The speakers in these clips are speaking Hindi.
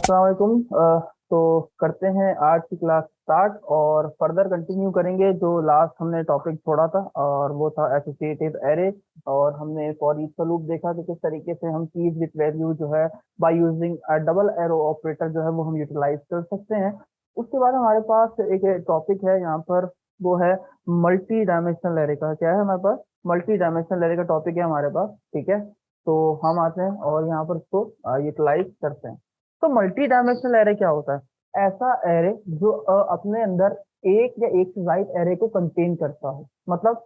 अस्सलाम वालेकुम। तो करते हैं आज की क्लास स्टार्ट और फर्दर कंटिन्यू करेंगे जो लास्ट हमने टॉपिक छोड़ा था, और वो था एसोसिएटिव एरे। और हमने फॉर ईच का लूप देखा कि किस तरीके से हम कीज विथ वैल्यू जो है by using double arrow operator जो है वो हम यूटिलाइज कर सकते हैं। उसके बाद हमारे पास एक टॉपिक है यहाँ पर, वो है मल्टी डायमेंशनल एरे का। क्या है हमारे पास? मल्टी डायमेंशनल एरे का टॉपिक है हमारे पास। ठीक है, तो हम आते हैं और यहाँ पर उसको यूटिलाइज करते हैं। तो मल्टी डायमेंशनल एरे क्या होता है? ऐसा एरे जो अपने अंदर एक या एक से ज्यादा एरे को कंटेन करता हो। मतलब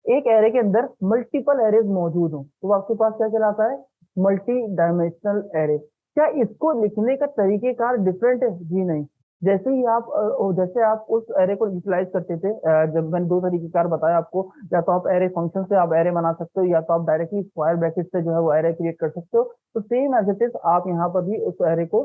एक एरे के अंदर मल्टीपल एरेज मौजूद हो तो वो आपके पास क्या कहलाता है? Multi dimensional array. क्या इसको लिखने का तरीकेकार डिफरेंट है? जी नहीं। जैसे ही आप जैसे आप उस एरे को यूटिलाइज करते थे, जब मैंने दो तरीकेकार बताया आपको, या तो आप एरे फंक्शन से आप एरे बना सकते हो, या तो आप डायरेक्टली स्क्वायर ब्रैकेट से जो है वो एरे क्रिएट कर सकते हो। तो सेम एज इट इज आप यहाँ पर भी उस एरे को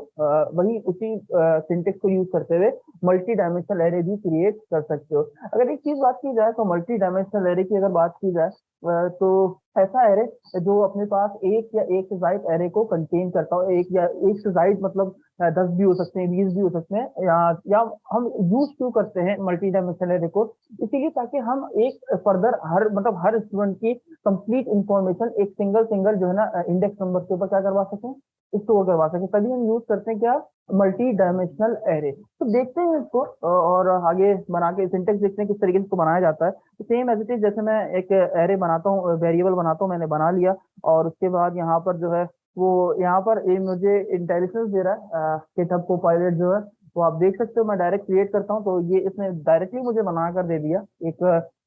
वही उसी सिंटेक्स को यूज करते हुए मल्टी डायमेंशनल एरे भी क्रिएट कर सकते हो। अगर एक चीज बात की जाए तो मल्टी डायमेंशनल एरे की अगर बात की जाए, तो ऐसा एरे जो अपने पास एक या एक से ज्यादा एरे को कंटेन करता हो। एक या एक से ज्यादा मतलब 10 भी हो सकते हैं, 20 भी हो सकते हैं, या हम यूज क्यों करते हैं मल्टी डायमेंशनल एरे को? इसीलिए ताकि हम एक फर्दर हर मतलब हर स्टूडेंट की कंप्लीट इंफॉर्मेशन एक सिंगल सिंगल जो है ना इंडेक्स नंबर के ऊपर क्या करवा सकें, स्टोर करवा सकें। तभी हम यूज करते हैं क्या? Multi dimensional array. तो देखते हैं इसको और आगे बना के सिंटेक्स देखते हैं किस तरीके से इसको बनाया जाता है। तो सेम एज इट इज जैसे मैं एक एरे बनाता हूँ, वेरिएबल बनाता हूँ, मैंने बना लिया। और उसके बाद यहाँ पर जो है वो यहाँ पर ये मुझे इंटेलिजेंस दे रहा है, गिटहब कोपायलट जो है वो आप देख सकते हो। मैं डायरेक्ट क्रिएट करता हूँ तो ये इसने डायरेक्टली मुझे बना कर दे दिया एक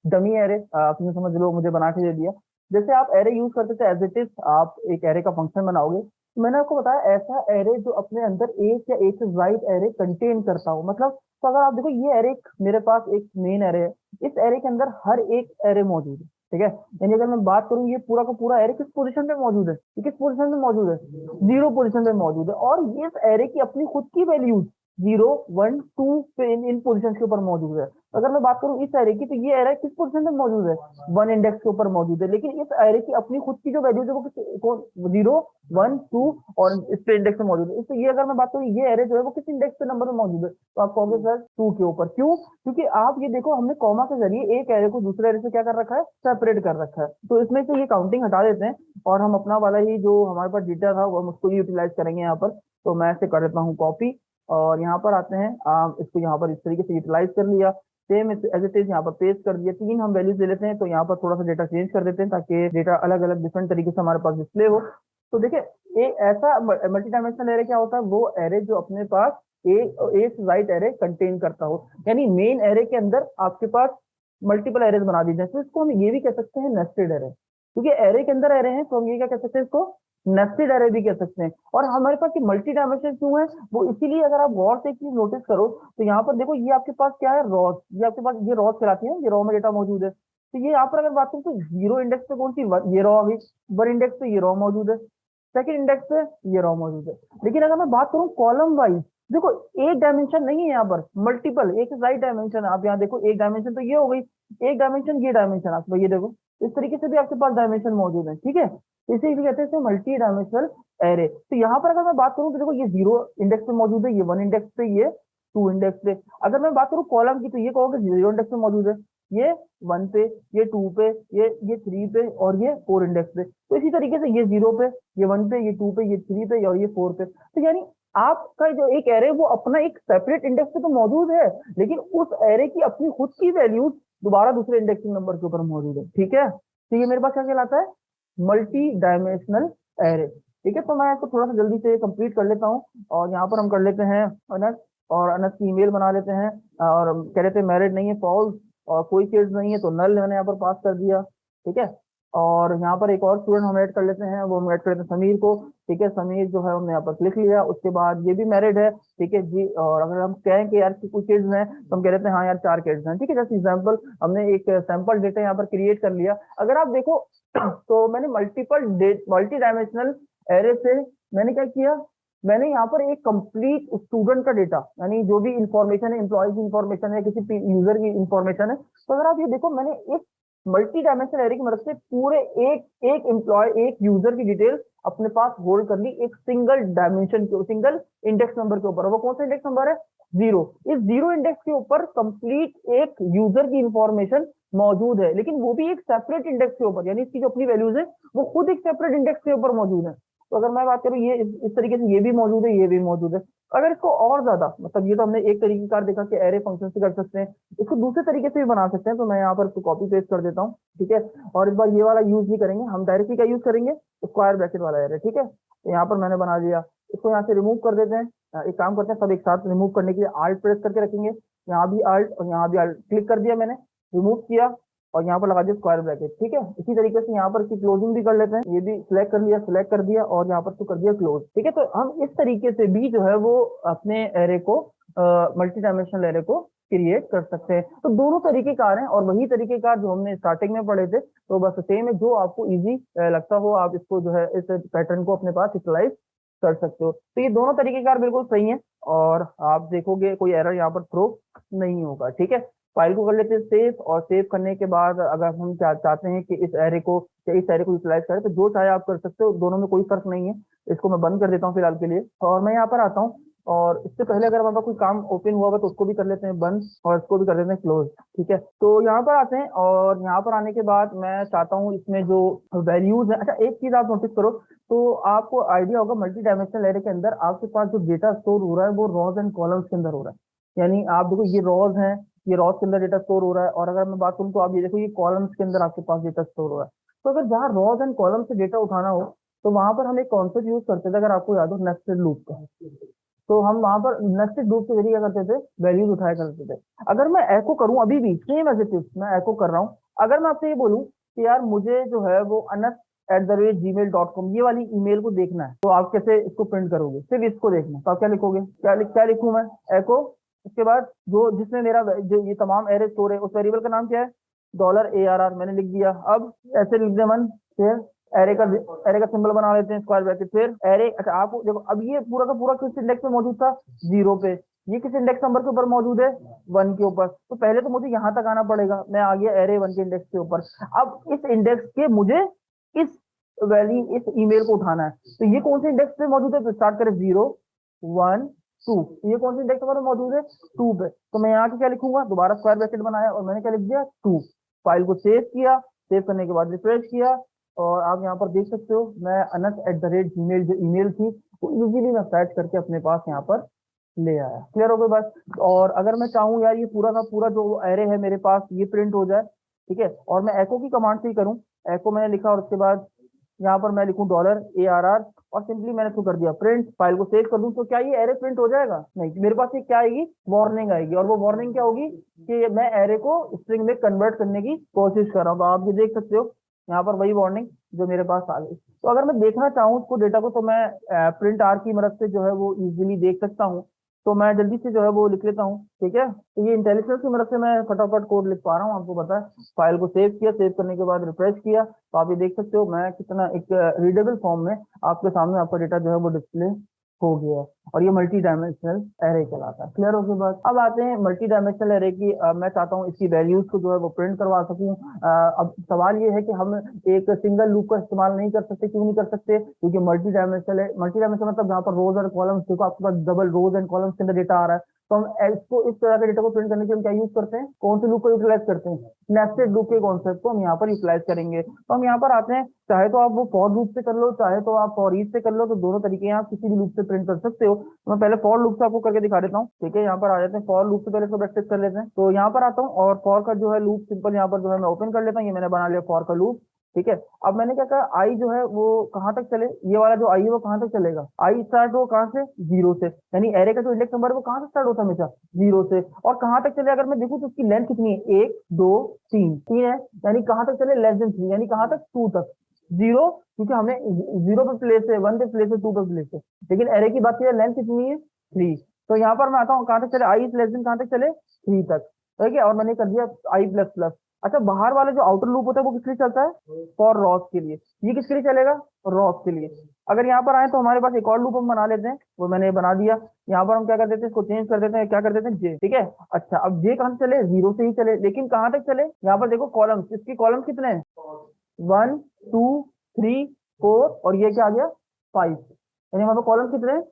डमी एरे। आप यूं समझ लो मुझे बना के दे दिया। जैसे आप एरे यूज करते थे एज इट इज आप एक एरे का फंक्शन बनाओगे। मैंने आपको बताया ऐसा एरे जो अपने अंदर एक या एक से ज्यादा एरे कंटेन करता हो। मतलब तो अगर आप देखो ये एरे मेरे पास एक मेन एरे है, इस एरे के अंदर हर एक एरे मौजूद है। ठीक है, यानी अगर मैं बात करूं ये पूरा का पूरा एरे किस पोजीशन पे मौजूद है? ये किस पोजीशन पे मौजूद है? जीरो पोजीशन पे मौजूद है। और ये इस एरे की अपनी खुद की वैल्यूज जीरो वन टू पे इन पोजीशन के ऊपर मौजूद है। अगर मैं बात करूं इस एरे की, तो ये एरे किस पोजीशन पे मौजूद है? वन इंडेक्स के ऊपर मौजूद है। लेकिन इस एरे की अपनी खुद की जो वैल्यूज है वो जीरो वन टू और इस पे इंडेक्स में मौजूद है। इसलिए ये अगर मैं बात करूं ये एरे जो है वो किस इंडेक्स पे नंबर में मौजूद है, तो आप कहोगे सर टू के ऊपर। क्यों? क्योंकि आप ये देखो हमने कॉमा के जरिए एक एरे को दूसरे एरे से क्या कर रखा है? सेपरेट कर रखा है। तो इसमें से ये काउंटिंग हटा देते हैं और हम अपना वाला ही जो हमारे पास डेटा था वो हम उसको यूटिलाइज करेंगे यहाँ पर। तो मैं इसे कर देता हूँ कॉपी और यहाँ पर आते हैं। इसको यहाँ पर इस तरीके से यूटिलाइज कर लिया, सेम एज इट इज यहाँ पर पेस्ट कर दिया। तीन हम वैल्यूज ले लेते हैं, तो यहाँ पर थोड़ा सा डेटा चेंज कर देते हैं ताकि डेटा अलग अलग डिफरेंट तरीके से हमारे पास डिस्प्ले हो। तो देखिए एक ऐसा मल्टी डायमेंशनल एरे क्या होता है? वो एरे जो अपने पास एक राइट एरे कंटेन करता हो। यानी मेन एरे के अंदर आपके पास मल्टीपल एरेज बना दी जाए, तो इसको हम ये भी कह सकते हैं नेस्टेड एरे। क्योंकि एरे के अंदर एरे हैं तो हम ये क्या कह सकते हैं? इसको नेस्टेड एरे भी कह सकते हैं। और हमारे पास ये मल्टी डायमेंशन क्यों है? वो इसीलिए अगर आप गौर से एक चीज नोटिस करो तो यहाँ पर देखो ये आपके पास क्या है? रॉस। ये आपके पास ये रॉस कहलाती है, ये रॉ में डेटा मौजूद है। तो ये यहाँ पर अगर बात करूँ तो जीरो इंडेक्स पे कौन सी ये रॉ आ गई, वन इंडेक्स पे ये रॉ मौजूद है, सेकंड इंडेक्स पे ये रॉ मौजूद है। लेकिन अगर मैं बात करूँ कॉलम वाइज, देखो एक डायमेंशन नहीं है यहाँ पर, मल्टीपल एक राइट डायमेंशन है। आप यहाँ देखो एक डायमेंशन तो ये हो गई, एक डायमेंशन ये डायमेंशन आप ये देखो, इस तरीके से भी आपके पास डायमेंशन मौजूद है। ठीक है, इसे भी कहते हैं मल्टी डायमेंशनल एरे। तो यहाँ पर अगर मैं बात करूँ तो देखो ये जीरो इंडेक्स पे मौजूद है, ये वन इंडेक्स पे, ये टू इंडेक्स पे। अगर मैं बात करूँ कॉलम की तो ये कहोगे जीरो इंडेक्स पे मौजूद है, ये वन पे, ये टू पे, ये थ्री पे और ये फोर इंडेक्स पे। तो इसी तरीके से ये जीरो पे, ये वन पे, ये टू पे, ये थ्री पे और ये फोर पे। तो यानी आपका जो एक एरे वो अपना एक सेपरेट इंडेक्स पे तो मौजूद है, लेकिन उस एरे की अपनी खुद की वैल्यूज दोबारा दूसरे इंडेक्सिंग नंबर के ऊपर मौजूद है। ठीक है, तो ये मेरे पास क्या कहलाता है? Multi dimensional array. ठीक है, तो मैं इसको थोड़ा सा जल्दी से कंप्लीट कर लेता हूँ। और यहाँ पर हम कर लेते हैं अनस, और अनस की ईमेल बना लेते हैं। और कह रहे थे मैरिड नहीं है, फॉल्स, और कोई किड्स नहीं है तो नल मैंने यहाँ पर पास कर दिया। ठीक है, और यहाँ पर एक और स्टूडेंट हम ऐड कर लेते हैं, वो हम ऐड कर लेते हैं समीर को। ठीक है, समीर जो है हमने यहाँ पर लिख लिया। उसके बाद ये भी मैरिड है। ठीक है जी, और अगर हम कहें कि यार कुछ किड्स हैं तो हम कह लेते हैं हाँ यार चार किड्स हैं। ठीक है, जैसे एग्जाम्पल हमने एक सैंपल डेटा यहाँ पर क्रिएट कर लिया। अगर आप देखो तो मैंने मल्टी डायमेंशनल एरे से मैंने क्या किया? मैंने यहाँ पर एक कंप्लीट स्टूडेंट का डेटा, यानी जो भी इंफॉर्मेशन है, एम्प्लॉय की इंफॉर्मेशन है, किसी यूजर की इंफॉर्मेशन है। तो अगर आप ये देखो मैंने एक मल्टी डायमेंशनल एरे की मदद से पूरे एक एक एम्प्लॉय, एक यूजर की डिटेल अपने पास होल्ड कर ली एक सिंगल डायमेंशन के, सिंगल इंडेक्स नंबर के ऊपर। वो कौन सा इंडेक्स नंबर है? जीरो। इस जीरो इंडेक्स के ऊपर कंप्लीट एक यूजर की इंफॉर्मेशन मौजूद है, लेकिन वो भी एक सेपरेट इंडेक्स के ऊपर, यानी इसकी जो अपनी वैल्यूज है वो खुद एक सेपरेट इंडेक्स के ऊपर मौजूद है। तो अगर मैं बात करूं, ये इस तरीके से ये भी मौजूद है, ये भी मौजूद है। अगर इसको और ज्यादा, मतलब ये तो हमने एक तरीके कार देखा कि एरे फंक्शन से कर सकते हैं, इसको दूसरे तरीके से भी बना सकते हैं। तो मैं यहाँ पर कॉपी पेस्ट कर देता हूँ, ठीक है। और इस बार ये वाला यूज नहीं करेंगे, हम डायरेक्टली क्या यूज करेंगे, स्क्वायर ब्रैकेट वाला एरे, ठीक है। तो यहाँ पर मैंने बना लिया, इसको यहाँ से रिमूव कर देते हैं। एक काम करते हैं, सब एक साथ रिमूव करने के लिए आल्ट प्रेस करके रखेंगे, यहाँ भी आल्ट और यहाँ भी आल्ट, क्लिक कर दिया मैंने, रिमूव किया और यहाँ पर लगा दिया स्क्वायर ब्रैकेट, ठीक है। इसी तरीके से यहाँ पर इसकी क्लोजिंग भी कर लेते हैं, ये भी सिलेक्ट कर लिया, सिलेक्ट कर दिया और यहाँ पर तो कर दिया क्लोज, ठीक है। तो हम इस तरीके से भी जो है वो अपने एरे को, मल्टी डायमेंशनल एरे को क्रिएट कर सकते हैं। तो दोनों तरीके कार हैं और वही तरीके कार जो हमने स्टार्टिंग में पढ़े थे, तो बस सेम है। जो आपको इजी लगता हो आप इसको जो है इस पैटर्न को अपने पास यूटिलाइज कर सकते हो। तो ये दोनों तरीके कार बिल्कुल सही है और आप देखोगे कोई एरर यहाँ पर थ्रो नहीं होगा, ठीक है। फाइल को कर लेते हैं सेव, और सेव करने के बाद अगर हम क्या चाहते हैं कि इस एरे को यूटिलाइज करें, तो जो चाहे आप कर सकते हो, दोनों में कोई फर्क नहीं है। इसको मैं बंद कर देता हूँ फिलहाल के लिए और मैं यहाँ पर आता हूँ। और इससे पहले अगर हमारे पास कोई काम ओपन हुआ होगा तो उसको भी कर लेते हैं बंद और इसको भी कर देते हैं क्लोज, ठीक है। तो यहाँ पर आते हैं और यहाँ पर आने के बाद मैं चाहता हूँ इसमें जो वैल्यूज है, अच्छा एक चीज आप नोटिस करो, तो आपको आइडिया होगा मल्टी डायमेंशनल एरे के अंदर आपके पास जो डेटा स्टोर हो रहा है वो रॉज एंड कॉलम्स के अंदर हो रहा है। यानी आप देखो ये रॉज है, ये रॉज के अंदर डेटा स्टोर हो रहा है, और अगर मैं बात करूँ तो आप ये देखो ये कॉलम्स के अंदर आपके पास डेटा स्टोर हो रहा है। तो अगर जहाँ रॉज एंड कॉलम से डेटा उठाना हो तो वहां पर हम एक कॉन्सेप्ट यूज करते थे, अगर आपको याद हो, नेस्टेड लूप का। तो हम वहां पर नेस्टेड लूप के जरिए क्या करते थे, वैल्यूज उठाया करते थे। अगर मैं एको करूं अभी भी सेम एज इट इज, मैं एको कर रहा हूं, अगर मैं आपसे ये बोलूं कि यार मुझे जो है वो anas@gmail.com ये वाली ईमेल को देखना है, तो आप कैसे इसको प्रिंट करोगे? सिर्फ इसको देखना, तो आप क्या लिखोगे, क्या लिखूं मैं, एको, उसके बाद जो जिसमें मेरा जो ये तमाम एरे स्टोर है उस वेरिएबल का नाम क्या है, $ARR, मैंने लिख दिया। अब ऐसे लिख दे मन, फिर एरे का सिंबल बना लेते हैं स्क्वायर ब्रैकेट, फिर एरे। अच्छा आपको देखो, अब ये पूरा का पूरा किस इंडेक्स पे मौजूद था, जीरो पे। ये किस इंडेक्स नंबर के ऊपर मौजूद है, वन के ऊपर। तो पहले तो मुझे यहाँ तक आना पड़ेगा, मैं आ गया एरे वन के इंडेक्स के ऊपर। अब इस इंडेक्स के मुझे इस वैल्यू, इस ईमेल को उठाना है। तो ये कौन से इंडेक्स पे मौजूद है, तो स्टार्ट करें 0 1 2, ये कौन से इंडेक्स नंबर मौजूद है, 2 पे। तो मैं यहाँ के क्या लिखूंगा, दोबारा स्क्वायर ब्रैकेट बनाया और मैंने क्या लिख दिया, 2। फाइल को सेव किया, सेव करने के बाद रिफ्रेश किया और आप यहाँ पर देख सकते हो मैं anas@gmail जो ईमेल थी वो इजीली मैं फैच करके अपने पास यहाँ पर ले आया। क्लियर हो गई बात? और अगर मैं चाहूँ यार ये पूरा का पूरा जो एरे है मेरे पास ये प्रिंट हो जाए, ठीक है, और मैं एको की कमांड से ही करूँ, एको मैंने लिखा और उसके बाद यहाँ पर मैं लिखूँ $ARR और सिंपली मैंने इसको कर दिया प्रिंट, फाइल को सेव कर दूं, तो क्या ये एरे प्रिंट हो जाएगा? नहीं, मेरे पास ये क्या आएगी, वार्निंग आएगी। और वो वार्निंग क्या होगी कि मैं एरे को स्ट्रिंग में कन्वर्ट करने की कोशिश कर रहा हूँ। तो आप ये देख सकते हो यहाँ पर वही वार्निंग जो मेरे पास आ गई। तो अगर मैं देखना चाहूँ उसको डेटा को, तो मैं प्रिंट आर की मदद से जो है वो इजीली देख सकता हूँ। तो मैं जल्दी से जो है वो लिख लेता हूँ, ठीक है। तो ये इंटेलिजेंस की मदद से मैं फटाफट कोड लिख पा रहा हूँ, आपको पता है। फाइल को सेव किया, सेव करने के बाद रिफ्रेश किया, तो आप ये देख सकते हो मैं कितना एक रीडेबल फॉर्म में आपके सामने आपका डेटा जो है वो डिस्प्ले हो गया है। और ये मल्टी डायमेंशनल एरे कहलाता है। क्लियर हो गई बात? अब आते हैं मल्टी डायमेंशनल एरे की। मैं चाहता हूँ इसकी वैल्यूज को जो है वो प्रिंट करवा सकूं। अब सवाल ये है कि हम एक सिंगल लूप का इस्तेमाल नहीं कर सकते। क्यों नहीं कर सकते? क्योंकि मल्टी डायमेंशनल है। मल्टी डायमेंशनल मतलब जहाँ पर रोज और कॉलम्स, देखो आपके पास डबल रोज एंड कॉलम्स के अंदर डेटा आ रहा है। तो हम इसको, इस तरह के डेटा को प्रिंट करने के लिए हम क्या यूज करते हैं, कौन से लूप को यूटिलाइज करते हैं, नेस्टेड लूप के कॉन्सेप्ट को हम यहाँ पर यूटिलाइज करेंगे। तो हम यहाँ पर आते हैं, चाहे तो आप वो फॉर लूप से कर लो, चाहे तो आप फॉर ईच से कर लो, तो दोनों तरीके हैं, आप किसी भी लूप से प्रिंट कर सकते हो। तो मैं पहले फॉर लूप से आपको करके दिखा देता हूँ, ठीक है। यहाँ पर आ जाते हैं, फॉर लूप से पहले इसको प्रैक्टिस कर लेते हैं। तो यहाँ पर आता हूँ और फॉर का जो है लूप सिंपल यहाँ पर जो है मैं ओपन कर लेता हूँ। ये मैंने बना लिया फॉर का लूप, ठीक है। अब मैंने क्या कहा, आई जो है वो कहाँ तक चले, ये वाला जो आई है वो कहाँ तक चलेगा, आई स्टार्ट हो कहाँ से, जीरो से। यानी एरे का जो इंडेक्स नंबर है वो कहाँ से स्टार्ट होता है, हमेशा जीरो से। और कहाँ तक चले अगर मैं देखूँ तो उसकी लेंथ कितनी है, 1 2 3 3 है। यानी कहाँ तक चले, लेस देन 3, यानी कहाँ तक, 2 तक। जीरो, क्योंकि हमने जीरो पे प्लेस है, वन पे प्लेस है, टू पे प्लेस है। लेकिन एरे की बात करें, लेंथ कितनी है, 3। तो यहाँ पर मैं आता हूँ, कहाँ तक चले, आई लेस देन कहाँ तक चले, 3 तक, ठीक है। और मैंने कर दिया आई प्लस प्लस। अच्छा, बाहर वाला जो आउटर लूप होता है वो किस लिए चलता है, फॉर रॉस के लिए। ये किसके लिए चलेगा, रॉस के लिए। अगर यहाँ पर आए तो हमारे पास एक और लूप हम बना लेते हैं, वो मैंने बना दिया। यहाँ पर हम क्या कर देते हैं, इसको चेंज कर देते हैं, क्या कर देते हैं जे, ठीक है। अच्छा, अब जे कहाँ से चले, जीरो से ही चले, लेकिन कहाँ तक चले, यहाँ पर देखो कॉलम्स, इसकी कॉलम्स कितने हैं, 1 2 3 4, और ये क्या आ गया 5, यानी हमारे कॉलम कितने हैं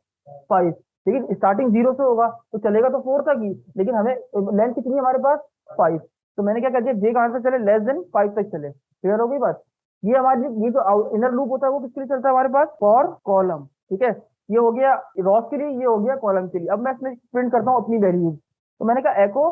5। लेकिन स्टार्टिंग जीरो से होगा तो चलेगा तो 4 तक ही, लेकिन हमें लेंथ कितनी है हमारे पास 5। तो मैंने क्या कर दिया, जे कहाँ से चले, लेस देन 5 तक चले। क्लियर हो गई बात। ये हमारी ये जो इनर लूप होता है वो किसके लिए चलता है हमारे पास, फॉर कॉलम, ठीक है। ये हो गया रॉस के लिए, ये हो गया कॉलम के लिए। अब मैं इसमें प्रिंट करता हूँ अपनी वैल्यूज। तो मैंने कहा एको,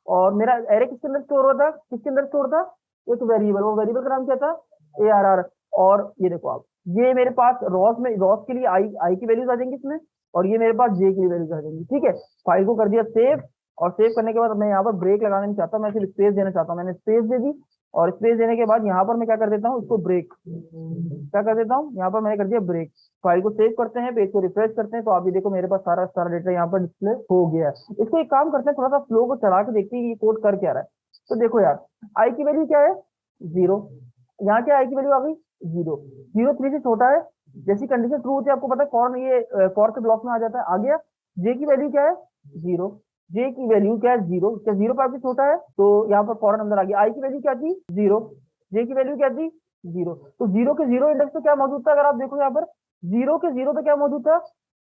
और मेरा एरे किसके अंदर स्टोर होता, किसके अंदर स्टोर था, एक वेरिएबल, वो वेरिएबल का नाम क्या था, ARR। और ये देखो आप, ये मेरे पास रॉस में, रॉस के लिए आई आई की वैल्यूज आ जाएंगी इसमें, और ये मेरे पास जे की वैल्यूज आ जाएंगी, ठीक है। फाइल को कर दिया सेव, और सेव करने के बाद मैं यहाँ पर ब्रेक लगाना नहीं चाहता, मैं सिर्फ स्पेस देना चाहता हूँ, मैंने स्पेस दे दी। और स्पेस देने के बाद यहाँ पर मैं क्या कर देता हूँ, इसको ब्रेक, क्या कर देता हूँ, यहाँ पर मैंने कर दिया ब्रेक। फाइल को सेव करते हैं, पेज को रिफ्रेश करते हैं, तो आप भी देखो मेरे पास सारा सारा डेटा यहाँ पर डिस्प्ले हो गया है। इसको एक काम करते हैं, थोड़ा सा फ्लो को चढ़ा के देखते हैं ये कोड कर क्या रहा है। तो देखो यार, आई की वैल्यू क्या है, जीरो। यहाँ क्या आई की वैल्यू आ गई, जीरो। जीरो 3 से छोटा है, जैसी कंडीशन ट्रू होती है, आपको पता है फॉर, ये फॉर के ब्लॉक में आ जाता है, आ गया। जे की वैल्यू क्या है, जीरो। जे की वैल्यू क्या है, जीरो। क्या जीरो पर भी छोटा है, तो यहाँ पर फॉरन अंदर आ गया। आई की वैल्यू क्या थी, जीरो। जे की वैल्यू क्या थी, जीरो। तो जीरो के जीरो इंडेक्स पे क्या मौजूद था, अगर आप देखो यहाँ पर, जीरो के जीरो पे क्या मौजूद था,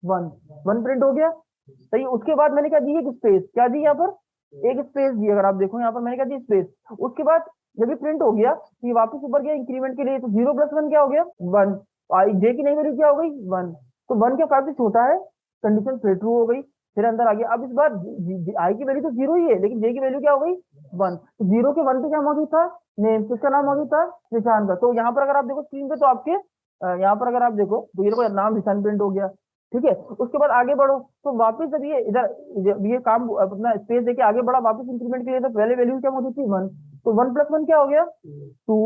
1। 1 प्रिंट हो गया, सही। उसके बाद मैंने क्या दी, एक स्पेस, क्या दी यहाँ पर, एक स्पेस दी। अगर आप देखो यहाँ पर मैंने क्या दी, स्पेस। उसके बाद जब ये प्रिंट हो गया तो ये वापस ऊपर गया इंक्रीमेंट के लिए, तो 0 + 1 क्या हो गया, 1। आई जे की नई वैल्यू क्या हो गई, 1। तो 1 क्या 5 से छोटा है, कंडीशन फिर ट्रू हो गई, फिर अंदर आ गया। अब इस बार आई की वैल्यू तो जीरो ही है, लेकिन जे की वैल्यू क्या हो गई, 1। तो जीरो के 1 पे क्या मौजूद था, नेम, किसका नाम मौजूद था, निशान का। तो यहाँ पर अगर आप देखो स्क्रीन पे, तो आपके यहाँ पर अगर आप देखो तो ये देखो नाम निशान प्रिंट हो गया, ठीक है। उसके बाद आगे बढ़ो, तो वापस जब ये इधर जब ये काम अपना स्पेस देके आगे बढ़ा वापस इंक्रीमेंट के लिए, तो पहले वैल्यू क्या मौजूद थी, 1। तो 1 + 1 क्या हो गया, 2।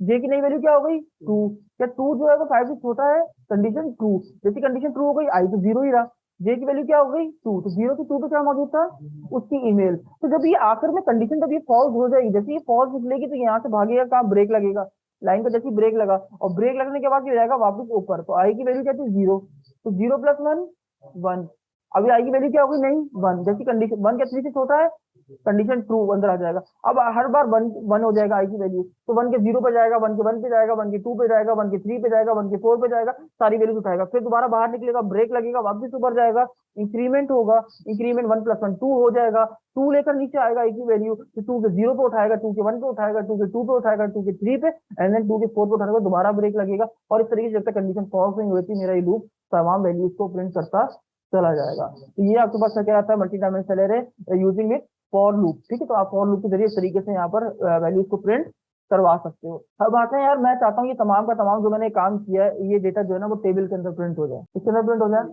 जे की नई वैल्यू क्या हो गई, 2। क्या 2 जो है वो 5 से छोटा है, कंडीशन ट्रू। जैसी कंडीशन ट्रू हो गई, आई तो जीरो ही रहा, जे की वैल्यू क्या हो गई, 2। तो 0 से 2 पे क्या मौजूद था, उसकी ईमेल। तो जब ये आखिर में कंडीशन जब ये फॉल्स हो जाएगी, जैसे ये फॉल्स निकलेगी, तो यहाँ से भागेगा कहाँ, ब्रेक लगेगा, लाइन का जैसे ब्रेक लगा, और ब्रेक लगने के बाद क्या हो जाएगा वापस ऊपर। तो आई की वैल्यू क्या थी, 0। तो 0 + 1 1। अभी आई की वैल्यू क्या होगी, नहीं 1। जैसी कंडीशन 1 क्या 3 से छोटा है, कंडीशन ट्रू अंदर आ जाएगा। अब हर बार 1 1 हो जाएगा आई की वैल्यू, तो 1 के 0 पे जाएगा, 1 के 1 पे जाएगा, 1 के 2 पे जाएगा, 1 के 3 पे जाएगा, 1 के 4 पे जाएगा, सारी वैल्यूज उठाएगा, फिर दोबारा बाहर निकलेगा, ब्रेक लगेगा, वापस ऊपर जाएगा, इंक्रीमेंट होगा, इंक्रीमेंट 1 + 1 2 हो जाएगा, 2 लेकर नीचे आएगा आई की वैल्यू, तो 2 के 0 पे उठाएगा, 2 के 1 पे उठाएगा, 2 के 2 पे उठाएगा, 2 के 3 पे, एंड देन 2 के 4 पे उठाएगा, दोबारा ब्रेक लगेगा। और इस तरीके से जब तक कंडीशन फॉल्स नहीं होती, मेरा ये लूप तमाम वैल्यूज को प्रिंट करता चला जाएगा। तो ये आपके पास क्या आता है, multi dimensional array using with for loop, ठीक है। तो आप फॉर लूप के जरिए इस तरीके से यहाँ पर वैल्यूज को प्रिंट करवा सकते हो। अब आते हैं यार, मैं चाहता हूँ ये तमाम का तमाम जो मैंने काम किया है, ये डेटा जो है ना वो टेबल के अंदर प्रिंट हो जाए। इसके अंदर प्रिंट हो जाए,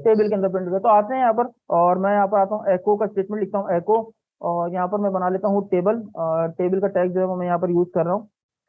टेबल के अंदर प्रिंट हो जाए। तो आते हैं यहाँ पर, और मैं यहाँ पर आता हूँ, एको का स्टेटमेंट लिखता हूँ, एको, और यहाँ पर मैं बना लेता हूँ टेबल। टेबल का टैग जो है वो मैं यहाँ पर यूज कर रहा हूँ,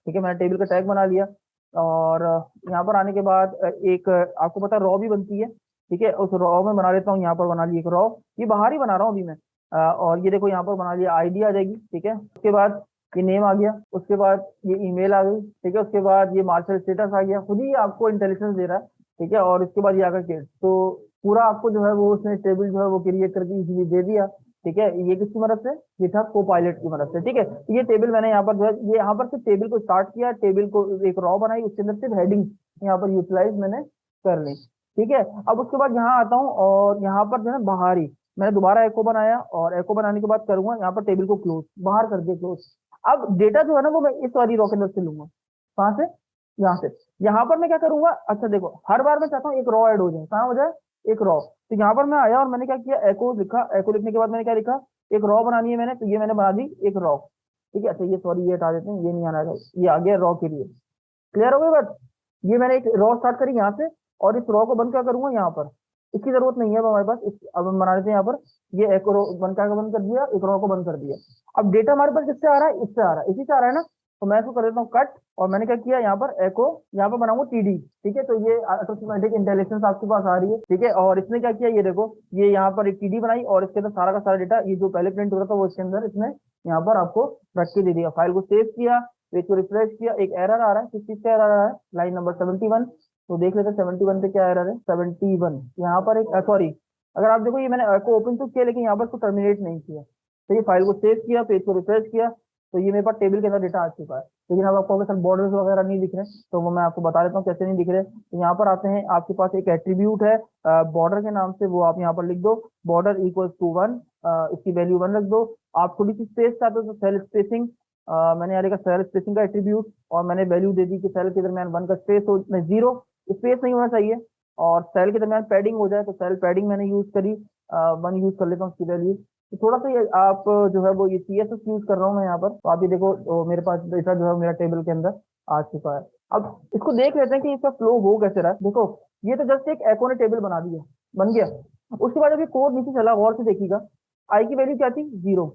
ठीक है। मैंने टेबल का टैग बना लिया, और यहाँ पर आने के बाद एक आपको पता है रॉ भी बनती है, ठीक है। उस रॉ में बना लेता हूँ, यहाँ पर बना लिया एक रॉ, ये बाहर ही बना रहा हूँ अभी मैं। और ये देखो यहाँ पर बना लिया, आईडी आ जाएगी, ठीक है। उसके बाद ये नेम आ गया, उसके बाद ये ईमेल आ गई, ठीक है। उसके बाद ये मार्शल स्टेटस आ गया, खुद ही आपको इंटेलिजेंस दे रहा है, ठीक है। और इसके बाद ये आकर के, तो पूरा आपको जो है वो उसने टेबल जो है वो क्रिएट करके इजीली दे दिया, ठीक है। ये किसकी मदद से, गिटहब कोपायलट की मदद से, ठीक है। तो ये टेबल मैंने यहाँ पर जो है, ये यहाँ पर सिर्फ टेबल को स्टार्ट किया, टेबल को एक रॉ बनाई, उसके अंदर सिर्फ हेडिंग यहाँ पर यूटिलाइज मैंने कर ली, ठीक है। अब उसके बाद यहाँ आता हूँ, और यहाँ पर जो है बाहर ही मैंने दोबारा एको बनाया, और एको बनाने के बाद करूंगा यहाँ पर टेबल को क्लोज, बाहर कर दिया क्लोज। अब डेटा जो है ना वो मैं इस वाली रॉ के अंदर से लूंगा, कहाँ से, यहाँ से। यहाँ पर मैं क्या करूंगा, अच्छा देखो, हर बार मैं चाहता हूँ एक रॉ ऐड हो जाए, कहाँ हो जाए, एक रॉ। तो यहाँ पर मैं आया और मैंने क्या किया, एको लिखा, एको लिखने के बाद मैंने क्या लिखा, एक रॉ बनानी है मैंने, तो ये मैंने बना दी एक रॉ, ठीक है। अच्छा ये सॉरी ये हटा देते हैं, ये नहीं आना है, ये आ गया रॉ के लिए। क्लियर हो गई बात। ये मैंने एक रॉ स्टार्ट करी यहाँ से, और इस रॉ को बंद क्या करूंगा यहाँ पर, इसकी जरूरत नहीं है अब हमारे पास अब हम बना लेते हैं यहाँ पर, ये एक रो बंद क्या बंद कर दिया, एक रॉ को बंद कर दिया। अब डेटा हमारे पास किससे आ रहा है, इससे आ रहा है, इसी से आ रहा है ना। तो मैं इसको कर देता हूँ कट, और मैंने क्या किया यहाँ पर एको, यहाँ पर बनाऊंगा टीडी, ठीक है। तो ये ऑटोमेटिक इंटेलिजेंस आपके पास आ रही है, ठीक है। और इसने क्या किया, ये देखो, ये यहाँ पर एक टीडी बनाई, और इसके अंदर सारा का सारा डेटा, ये जो पहले प्रिंट हो रहा था वो इसके अंदर इसने यहाँ पर आपको रख के दे दिया। फाइल को सेव किया, पेज को रिफ्रेश किया, एक एरर आ रहा है, किस चीज का एरर आ रहा है, लाइन नंबर 71, तो देख लेते हैं 71 पे क्या एरर है। 71 यहाँ पर एक सॉरी, अगर आप देखो ये मैंने को ओपन तो किया लेकिन यहाँ पर इसको टर्मिनेट नहीं किया। तो ये फाइल को सेव किया, पेज को रिफ्रेश किया, तो ये मेरे पास टेबल के अंदर डेटा आ चुका है। लेकिन अब आपको सर बॉर्डर्स वगैरह नहीं दिख रहे, तो वो मैं आपको बता देता हूँ कैसे नहीं दिख रहे। तो यहाँ पर आते हैं, आपके पास एक एट्रीब्यूट है बॉर्डर के नाम से, वो आप यहाँ पर लिख दो बॉर्डर इक्वल्स टू 1, इसकी वैल्यू 1 रख दो। आप थोड़ी सी स्पेस चाहते हो तो सेल स्पेसिंग, मैंने यहाँ लिखा सेल स्पेसिंग का एट्रीब्यूट, और मैंने वैल्यू दे दी कि सेल के दरमियान 1 का स्पेस हो, नहीं 0 स्पेस नहीं होना चाहिए, और सेल के दरमियान पैडिंग हो जाए, तो सेल पैडिंग मैंने यूज करी, 1 यूज कर लेता हूँ उसकी वैल्यू। तो थोड़ा सा ये आप जो है वो ये CSS यूज कर रहा हूँ मैं यहाँ पर, तो आप ये देखो तो मेरे पास डेटा जो है मेरा टेबल के अंदर आ चुका है। अब इसको देख लेते हैं कि इसका फ्लो हो कैसे रहा है। देखो ये तो जस्ट एक एको ने टेबल बना दिया, बन गया। उसके बाद जब ये कोड नीचे चला गौर से देखिएगा, आई की वैल्यू क्या थी 0,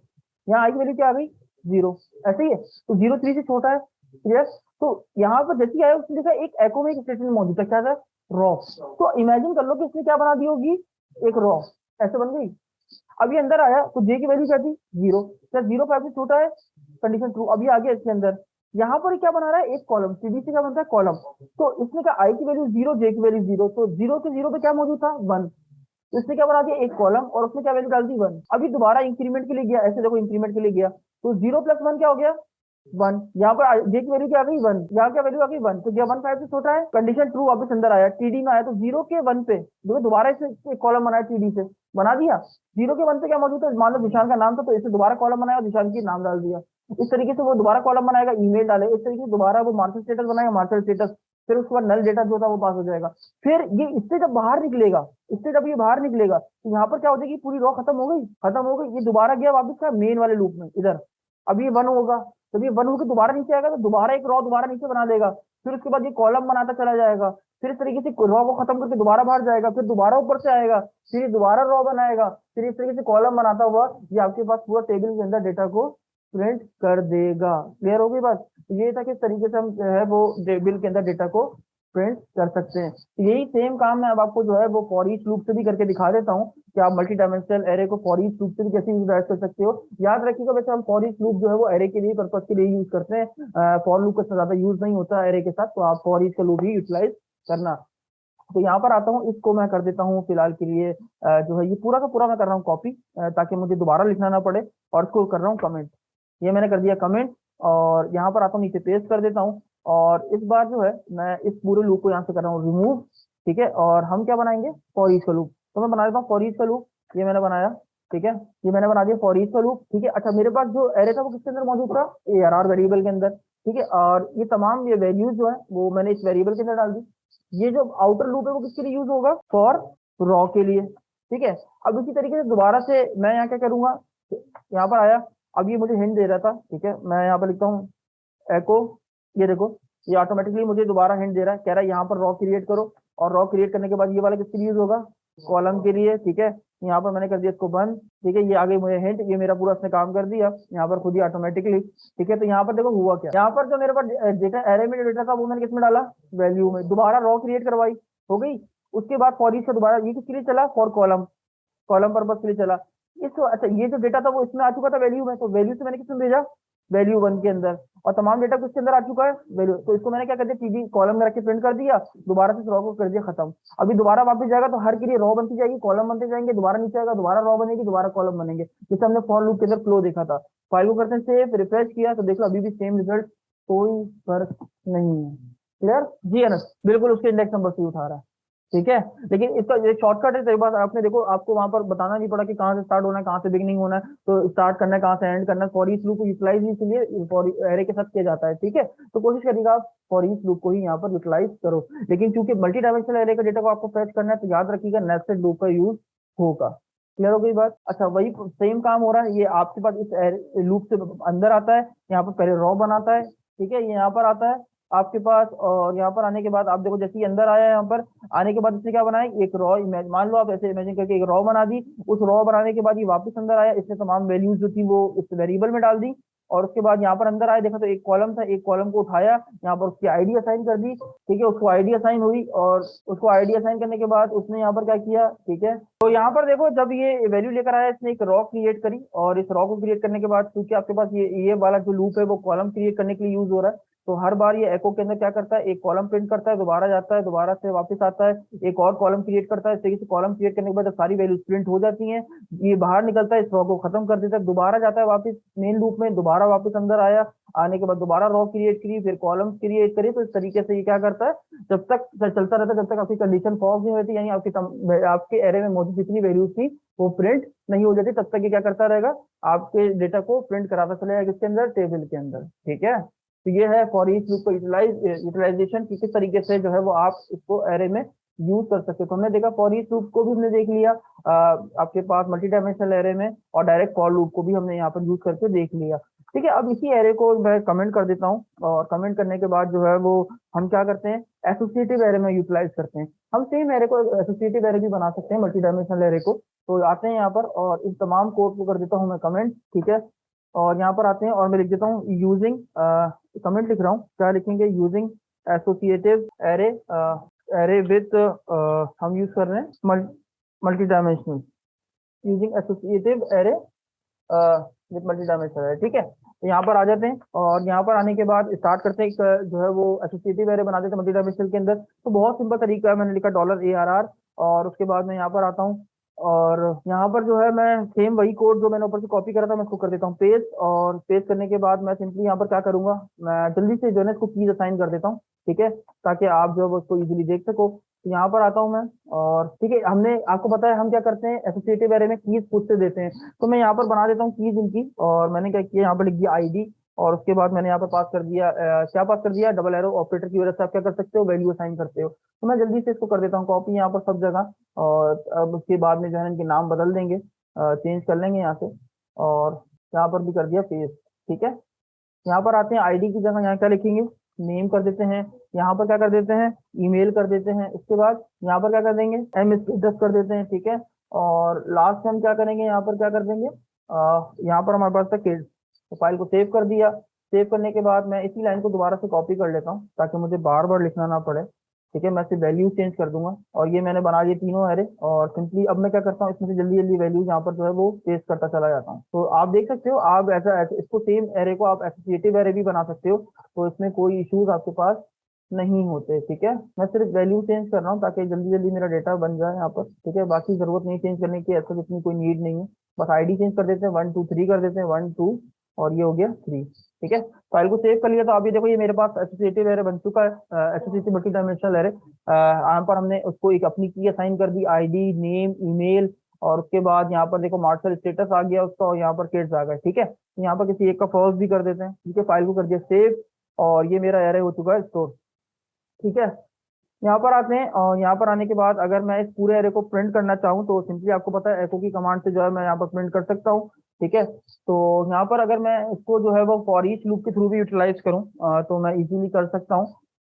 यहाँ आई की वैल्यू क्या आ गई 0, ऐसे ही है। तो 0 3 से छोटा है, क्लियर। तो यहाँ पर जैसे आया उसने देखा एक एको में एक स्टेटमेंट मौजूद था, क्या था रॉ। तो इमेजिन कर लो कि इसने क्या बना दी होगी, एक रॉ ऐसे बन गई। अब ये अंदर आया तो जे की वैल्यू क्या थी 0, क्या 0 5 से छोटा है, कंडीशन ट्रू। अभी आ गया इसके अंदर, यहाँ पर क्या बना रहा है एक कॉलम, सीडी से क्या बनता है कॉलम। तो इसने कहा आई की वैल्यू 0, जे की वैल्यू 0, तो 0 से 0 पे क्या मौजूद था 1, तो इसने क्या बना दिया एक कॉलम, और उसमें क्या वैल्यू डाल दी 1। अभी दोबारा इंक्रीमेंट के लिए गया, ऐसे देखो इंक्रीमेंट के लिए गया, तो 0 + 1 क्या हो गया 1, यहाँ पर जे की वैल्यू क्या आ गई 1, यहाँ क्या वैल्यू आ गई 1, तो क्या 1 5 से छोटा है, कंडीशन ट्रू, वापस अंदर आया टीडी में आया, तो 0 के 1 पे देखो दोबारा इसे कॉलम बनाया टीडी से, बना दिया। 0 के 1 पे क्या मौजूद है, मान लो निशान का नाम था, तो इसे दोबारा कॉलम बनाया और निशान की नाम डाल दिया। इस तरीके से वो दोबारा कॉलम बनाएगा, ईमेल डाले, इस तरीके से दोबारा वो मार्शल स्टेटस बनाएगा, मार्शल स्टेटस, फिर उसके बाद नल डेटा जो था वो पास हो जाएगा। फिर ये इससे जब बाहर निकलेगा, इससे जब ये बाहर निकलेगा, तो यहाँ पर क्या हो जाएगी, पूरी रॉ खत्म हो गई, खत्म हो गई। ये दोबारा गया वापस क्या मेन वाले लूप में इधर, अब ये 1 होगा, जब ये 1 होकर दोबारा नीचे आएगा तो दोबारा एक रॉ दोबारा नीचे बना देगा, फिर उसके बाद ये कॉलम बनाता चला जाएगा, फिर इस तरीके से रॉ को खत्म करके दोबारा बाहर जाएगा, फिर दोबारा ऊपर से आएगा, फिर ये दोबारा रॉ बनाएगा, फिर इस तरीके से कॉलम बनाता हुआ ये आपके पास पूरा टेबल के अंदर डेटा को प्रिंट कर देगा। क्लियर हो गई बात। ये था किस तरीके से हम जो है वो टेबल के अंदर डेटा को प्रिंट कर सकते हैं। तो यही सेम काम मैं अब आपको जो है वो फॉर ईच लूप से भी करके दिखा देता हूँ कि आप मल्टी डायमेंशनल एरे को फॉर ईच लूप से भी कैसे यूज कर सकते हो। याद रखिएगा वैसे हम फॉर ईच लूप जो है वो एरे के लिए पर्पज के लिए यूज करते हैं, फॉर लूप का ज्यादा यूज नहीं होता एरे के साथ, तो आप फॉर ईच का लूप ही यूटिलाइज करना। तो यहाँ पर आता हूँ, इसको मैं कर देता हूँ फिलहाल के लिए जो है ये पूरा का पूरा मैं कर रहा हूँ कॉपी, ताकि मुझे दोबारा लिखना ना पड़े, और इसको कर रहा हूँ कमेंट। ये मैंने कर दिया कमेंट, और यहाँ पर आता हूँ नीचे पेस्ट कर देता हूँ, और इस बार जो है मैं इस पूरे लूप को यहाँ से कर रहा हूँ रिमूव, ठीक है। और हम क्या बनाएंगे फॉर ईच का लूप, तो मैं बना देता हूँ फॉर ईच का लूप, ये मैंने बनाया, ठीक है। ये मैंने बना दिया फॉर ईच का लूप, ठीक है। अच्छा मेरे पास जो एरे था वो किसके अंदर मौजूद था, ARR वेरिएबल के अंदर, ठीक है। और ये तमाम ये वैल्यूज जो है वो मैंने इस वेरिएबल के अंदर डाल दी। ये जो आउटर लूप है वो किसके लिए यूज होगा, फॉर रॉ के लिए, ठीक है। अब इसी तरीके से दोबारा से मैं यहाँ क्या करूंगा, यहाँ पर आया, अब ये मुझे हिंट दे रहा था, ठीक है। मैं यहाँ पर लिखता हूँ एको, ये देखो ये ऑटोमेटिकली मुझे दोबारा हिंट दे रहा है, कह रहा है यहाँ पर रॉ क्रिएट करो, और रॉ क्रिएट करने के बाद ये वाला किसके लिए यूज होगा, कॉलम के लिए, ठीक है। यहाँ पर मैंने कर दिया इसको बंद, ठीक है। ये आगे मुझे हिंट, ये मेरा पूरा इसने काम कर दिया यहाँ पर खुद ही ऑटोमेटिकली, ठीक है। तो यहाँ पर देखो हुआ क्या, यहाँ पर जो मेरे पास डेटा एरे में डेटा था वो मैंने किसमें डाला, वैल्यू में, दोबारा रॉ क्रिएट करवाई, हो गई। उसके बाद फॉर ईच का दोबारा ये किसके लिए चला, फॉर कॉलम, कॉलम पर्पज के लिए चला। इस अच्छा ये जो डेटा था वो इसमें आ चुका था वैल्यू में, तो वैल्यू से मैंने किसमें भेजा, वैल्यू 1 के अंदर, और तमाम डेटा किसके अंदर आ चुका है वैल्यू, तो इसको मैंने क्या कर दिया टीडी कॉलम में रख के प्रिंट कर दिया, दोबारा से रॉ को कर दिया खत्म। अभी दोबारा वापस जाएगा तो हर के लिए रॉ बनती जाएगी, कॉलम बनते जाएंगे, दोबारा नीचे आएगा दोबारा रॉ बनेगी, दोबारा कॉलम बनेंगे, जैसे हमने फॉर लूप के अंदर फ्लो देखा था। फाइल को करते हैं सेव, रिफ्रेश किया तो देख लो अभी भी सेम रिजल्ट, कोई फर्क नहीं है। क्लियर जी अनस, बिल्कुल उसके इंडेक्स नंबर से उठा रहा है, ठीक है। लेकिन इसका ये शॉर्टकट है, सही बात आपने देखो आपको वहां पर बताना नहीं पड़ा कि कहाँ से स्टार्ट होना है कहाँ से बिगिनिंग होना है, तो स्टार्ट करना है कहाँ से एंड करना है। फॉर ईच लूप को यूटिलाइज इसलिए फॉर एरे के साथ किया जाता है, ठीक है। तो कोशिश करिएगा आप फॉर ईच लूप को ही यहाँ पर यूटिलाइज करो, लेकिन चूंकि मल्टी डायमेंशनल एरे का डेटा को आपको फैच करना है तो याद रखिएगा नेस्टेड लूप का यूज होगा। क्लियर हो गई बात। अच्छा वही सेम काम हो रहा है, ये आपके पास इस लूप से अंदर आता है, यहाँ पर पहले रॉ बनाता है, ठीक है। ये यहाँ पर आता है आपके पास, और यहाँ पर आने के बाद आप देखो जैसे ही अंदर आया यहाँ पर आने के बाद इसने क्या बनाया, एक रॉ मान लो आप ऐसे इमेजिन करके एक रॉ बना दी। उस रॉ बनाने के बाद ये वापस अंदर आया, इसने तमाम वैल्यूज जो थी वो इस वेरिएबल में डाल दी, और उसके बाद यहाँ पर अंदर आया, देखा तो एक कॉलम था, एक कॉलम को उठाया, यहाँ पर उसकी आईडी असाइन कर दी, ठीक है। उसको आईडी असाइन हुई, और उसको आईडी असाइन करने के बाद उसने यहाँ पर क्या किया, ठीक है। तो यहाँ पर देखो जब ये वैल्यू लेकर आया इसने एक रॉ क्रिएट करी, और इस रॉ को क्रिएट करने के बाद क्योंकि आपके पास ये वाला जो लूप है वो कॉलम क्रिएट करने के लिए यूज हो रहा है, तो हर बार ये एको के अंदर क्या करता है, एक कॉलम प्रिंट करता है, दोबारा जाता है, दोबारा से वापस आता है, एक और कॉलम क्रिएट करता है। इस तरीके से कॉलम क्रिएट करने के बाद जब सारी वैल्यूज प्रिंट हो जाती हैं, ये बाहर निकलता है, इस रॉ को खत्म कर देता है, दोबारा जाता है वापस मेन लूप में, दोबारा वापस अंदर आया, आने के बाद दोबारा रॉ क्रिएट करी, फिर कॉलम क्रिएट करी। तो इस तरीके से ये क्या करता है, जब तक चलता रहता है, जब तक आपकी कंडीशन फॉल्स नहीं होती, यानी आपके एरे में मौजूद जितनी वैल्यूज थी वो प्रिंट नहीं हो जाती, तब तक ये क्या करता रहेगा, आपके डेटा को प्रिंट कराता चलेगा किसके अंदर, टेबल के अंदर। ठीक है, तो ये है फॉर ईच लूप का यूटिलाइजेशन की किस तरीके से जो है वो आप इसको एरे में यूज कर सकते हो। तो हमने देखा फॉर ईच लूप को भी हमने देख लिया आपके पास मल्टी डायमेंशनल एरे में, और डायरेक्ट फॉर लूप को भी हमने यहाँ पर यूज करके देख लिया। ठीक है, अब इसी एरे को मैं कमेंट कर देता हूँ, और कमेंट करने के बाद जो है वो हम क्या करते हैं, एसोसिएटिव एरे में यूटिलाइज करते हैं। हम सेम एरे को एसोसिएटिव एरे भी बना सकते हैं, मल्टी डायमेंशनल एरे को। तो आते हैं यहाँ पर, और इस तमाम कोड को कर देता हूँ मैं कमेंट। ठीक है, और यहाँ पर आते हैं और मैं लिख देता हूँ यूजिंग, कमेंट लिख रहा हूँ, क्या लिखेंगे, using associative array, array with, हम यूज कर रहे हैं multi dimensional, using associative array with multi dimensional array. ठीक है, तो यहाँ पर आ जाते हैं, और यहाँ पर आने के बाद स्टार्ट करते हैं जो है वो एसोसिएटिव एरे बना देते हैं मल्टी डायमेंशनल के अंदर। तो बहुत सिंपल तरीका है, मैंने लिखा $ARR, और उसके बाद मैं यहाँ पर आता हूँ, और यहाँ पर जो है मैं सेम वही कोड जो मैंने ऊपर से कॉपी करा था मैं इसको कर देता हूँ पेस्ट, और पेस्ट करने के बाद मैं सिंपली यहाँ पर क्या करूंगा, मैं जल्दी से जो है इसको कीज असाइन कर देता हूँ। ठीक है, ताकि आप जो है उसको इजीली देख सको। तो यहाँ पर आता हूँ मैं, और ठीक है, हमने आपको पता है हम क्या करते हैं, एसोसिएटिव एरे में कीज खुद से देते हैं। तो मैं यहाँ पर बना देता हूँ कीज इनकी, और मैंने क्या किया, यहाँ पर लिख दिया आईडी, और उसके बाद मैंने यहाँ पर पास कर दिया, क्या पास कर दिया, डबल एरो ऑपरेटर की वजह से आप क्या कर सकते हो, वैल्यू असाइन करते हो। तो मैं जल्दी से इसको कर देता हूँ कॉपी यहाँ पर सब जगह, और अब उसके बाद में जो है इनके नाम बदल देंगे, चेंज कर लेंगे यहाँ से, और यहाँ पर भी कर दिया पेस्ट। ठीक है, यहाँ पर आते हैं, आईडी की जगह यहाँ क्या लिखेंगे, नेम कर देते हैं, यहाँ पर क्या कर देते हैं, ईमेल कर देते हैं, उसके बाद यहाँ पर क्या कर देंगे, एम स्टेटस कर देते हैं। ठीक है, और लास्ट में हम क्या करेंगे, यहाँ पर क्या कर देंगे, यहाँ पर हमारे पास था किड्स, तो फाइल को सेव कर दिया। सेव करने के बाद मैं इसी लाइन को दोबारा से कॉपी कर लेता हूँ, ताकि मुझे बार बार लिखना ना पड़े। ठीक है, मैं सिर्फ वैल्यू चेंज कर दूंगा, और ये मैंने बना दिए तीनों एरे, और सिंपली अब मैं क्या करता हूँ, इसमें से जल्दी जल्दी वैल्यूज यहाँ पर जो है वो पेस्ट करता चला जाता हूँ। तो आप देख सकते हो, आप इसको सेम एरे को आप एसोसिएटिव एरे भी बना सकते हो, तो इसमें कोई इश्यूज आपके पास नहीं होते। ठीक है, मैं सिर्फ वैल्यू चेंज कर रहा हूँ ताकि जल्दी जल्दी मेरा डेटा बन जाए यहाँ पर। ठीक है, बाकी जरूरत नहीं चेंज करने की, ऐसा इतनी कोई नीड नहीं है। बस आईडी चेंज कर देते हैं, 1 2 3 कर देते हैं, 1 2, और ये हो गया 3। ठीक है, फाइल को सेव कर लिया, तो आप ये देखो ये मेरे पास एसोसिएटिव एरे बन चुका है, एसोसिएटिव मल्टी डायमेंशनल एरे। यहाँ पर हमने उसको एक अपनी की असाइन कर दी, आईडी, नेम, ईमेल, और उसके बाद यहाँ पर देखो मार्शल स्टेटस आ गया उसका, और यहाँ पर किड्स आ गए। ठीक है, तो यहाँ पर किसी एक का फॉल्स भी कर देते हैं। ठीक है, फाइल को कर दिया सेव, और ये मेरा एरे हो चुका है स्टोर। ठीक है, यहाँ पर आते हैं, और यहाँ पर आने के बाद अगर मैं इस पूरे एरे को प्रिंट करना चाहूँ, तो सिंपली आपको पता है एको की कमांड से जो है मैं यहाँ पर प्रिंट कर सकता हूँ। ठीक है, तो यहाँ पर अगर मैं इसको जो है वो फॉर ईच लूप के थ्रू भी यूटिलाइज करूँ, तो मैं इजीली कर सकता हूँ।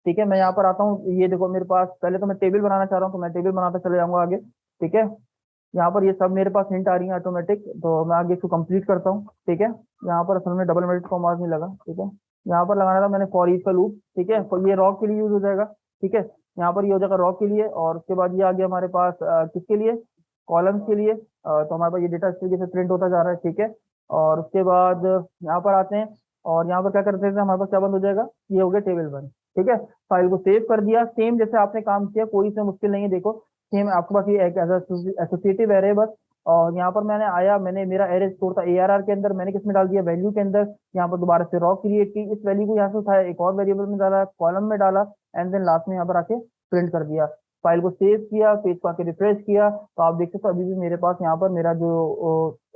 ठीक है, मैं यहाँ पर आता हूँ, ये देखो मेरे पास, पहले तो मैं टेबल बनाना चाह रहा हूँ, तो मैं टेबल बनाते चले जाऊंगा आगे। ठीक है, यहाँ पर ये सब मेरे पास हिंट आ रही है ऑटोमेटिक, तो मैं आगे इसको कंप्लीट करता हूँ। ठीक है, यहाँ पर असल में डबल मिनट का मार्क नहीं लगा। ठीक है, यहाँ पर लगाना था मैंने फॉर ईच का लूप। ठीक है, तो ये रॉ के लिए यूज हो जाएगा। ठीक है, यहाँ पर ये हो जाएगा रॉ के लिए, और उसके बाद ये आ गया हमारे पास किसके लिए, कॉलम्स के लिए। तो हमारे पास ये डेटा इस तरीके से प्रिंट होता जा रहा है। ठीक है, और उसके बाद यहाँ पर आते हैं, और यहाँ पर क्या करते हैं, हमारे पास क्या बंद हो जाएगा, ये हो गया टेबल बंद। ठीक है, फाइल को सेव कर दिया, सेम जैसे आपने काम किया, कोई से मुश्किल नहीं है। देखो सेम आपके पास ये एक एसोसिएटिव एरे है बस, और यहाँ पर मैंने आया, मैंने मेरा एरे स्टोर था ARR के अंदर, मैंने किसमें डाल दिया, वैल्यू के अंदर। यहाँ पर दोबारा से रॉ क्रिएट की, इस वैल्यू को यहाँ से उठाया, एक और वेरिएबल में डाला, कॉलम में डाला, एंड देन लास्ट में यहाँ पर आके प्रिंट कर दिया। फाइल को सेव किया, पेज को आके रिफ्रेश किया, तो आप देख सकते हो अभी भी मेरे पास यहाँ पर मेरा जो